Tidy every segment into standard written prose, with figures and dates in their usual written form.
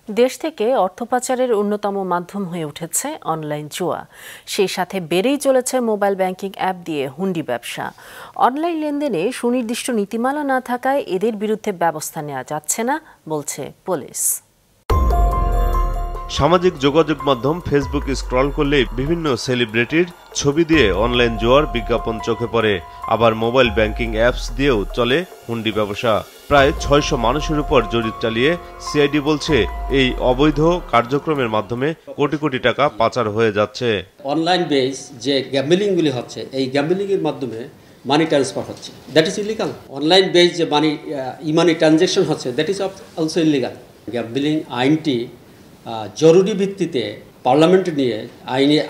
দেশ থেকে অর্থ পাচারের অন্যতম মাধ্যম হয়ে উঠেছে অনলাইন জুয়া। সেই সাথে বেড়েই চলেছে মোবাইল ব্যাংকিং অ্যাপ দিয়ে হুন্ডি ব্যবসা। অনলাইন লেনদেনে সুনির্দিষ্ট নীতিমালা না থাকায় এদের বিরুদ্ধে ব্যবস্থা নেওয়া যাচ্ছে না বলছে পুলিশ। সামাজিক যোগাযোগ মাধ্যম ফেসবুক স্ক্রল করলে বিভিন্ন সেলিব্রিটির ছবি দিয়ে অনলাইন জুয়ার বিজ্ঞাপন চোখে পড়ে। আবার মোবাইল ব্যাংকিং অ্যাপস দিয়েও চলে হুন্ডি ব্যবসা। প্রায় ৬০০ মানুষের উপর জরিপ চালিয়ে সিআইডি বলছে এই অবৈধ কার্যক্রমের মাধ্যমে কোটি কোটি টাকা পাচার হয়ে যাচ্ছে। অনলাইন বেস যে গ্যাম্বলিংগুলি হচ্ছে, এই গ্যাম্বলিংয়ের মাধ্যমে মানি ট্রান্সফার হচ্ছে, that is illegal. Online base যে মানি ট্রানজ্যাকশন হচ্ছে, that is also illegal. Gambling আইনটি জরুরি ভিত্তিতে পার্লামেন্টে নিয়ে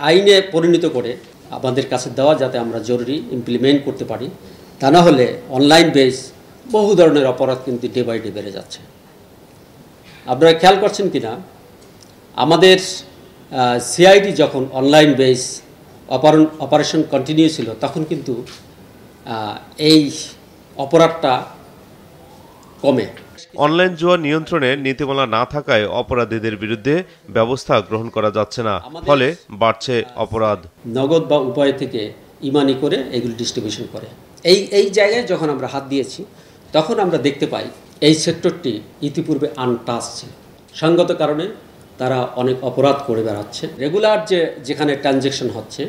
আইনে পরিণত করে আমাদের কাছে দেওয়া, যাতে আমরা জরুরি ইমপ্লিমেন্ট করতে পারি। তা না হলে অনলাইন বেস বহু ধরনের অপরাধ কিন্তু ডে বাই ডে বেড়ে যাচ্ছে। আপনারা খেয়াল করছেন কি না, আমাদের সিআইডি যখন অনলাইন বেস অপারেশন কন্টিনিউ ছিল, তখন কিন্তু এই অপরাধটা কমে। অনলাইন জুয়া নিয়ন্ত্রণে নীতিমালা না থাকায় অপরাধীদের বিরুদ্ধে ব্যবস্থা গ্রহণ করা যাচ্ছে না, ফলে বাড়ছে অপরাধ। নগদ বা উপায় থেকে ইমানি করে এগুলি ডিস্ট্রিবিউশন করে। এই জায়গায় যখন আমরা হাত দিয়েছি, তখন আমরা দেখতে পাই এই সেক্টরটি ইতিপূর্বে আনটাচ ছিল। সঙ্গত কারণে তারা অনেক অপরাধ করে বেড়াচ্ছে। রেগুলার যেখানে ট্রানজ্যাকশন হচ্ছে,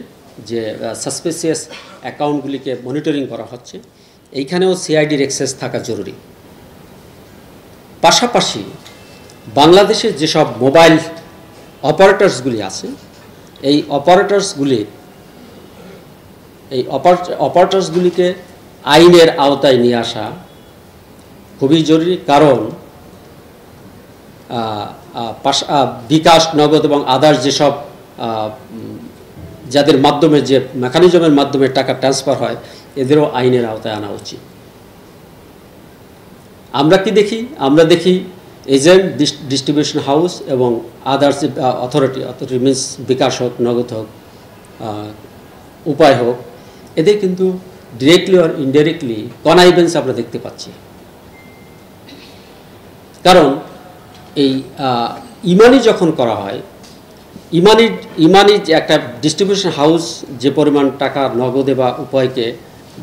যে সাসপিসিয়াস অ্যাকাউন্টগুলিকে মনিটরিং করা হচ্ছে, এইখানেও সিআইডির অ্যাক্সেস থাকা জরুরি। পাশাপাশি বাংলাদেশের যেসব মোবাইল অপারেটরসগুলি আছে, এই অপারেটরসগুলিকে আইনের আওতায় নিয়ে আসা খুবই জরুরি। কারণ বিকাশ, নগদ এবং আদার্স যেসব যাদের মাধ্যমে, যে মেকানিজমের মাধ্যমে টাকা ট্রান্সফার হয়, এদেরও আইনের আওতায় আনা উচিত। আমরা কি দেখি? আমরা দেখি এজেন্ট, ডিস্ট্রিবিউশন হাউস এবং আদার্স অথরিটি মিনস বিকাশ হোক, নগদ হোক, উপায় হোক, এদের কিন্তু ডিরেক্টলি আর ইনডাইরেক্টলি কনাইভেন্স আমরা দেখতে পাচ্ছি। কারণ এই ইমানি যখন করা হয়, ইমানি একটা ডিস্ট্রিবিউশন হাউস যে পরিমাণ টাকা নগদে বা উপায়কে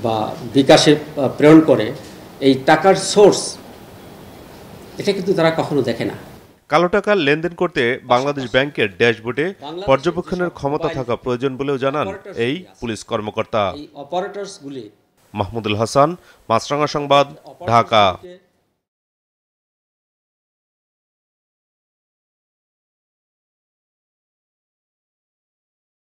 বা বিকাশে প্রেরণ করে, এই টাকার সোর্স এটা কিন্তু তারা কখনো দেখে না। কালো টাকার লেনদেন করতে বাংলাদেশ ব্যাংকের ড্যাশবোর্ডে পর্যবেক্ষণের ক্ষমতা থাকা প্রয়োজন বলেও জানান এই পুলিশ কর্মকর্তা। অপারেটরসগুলি। মাহমুদুল হাসান, মাছরাঙা সংবাদ, ঢাকা।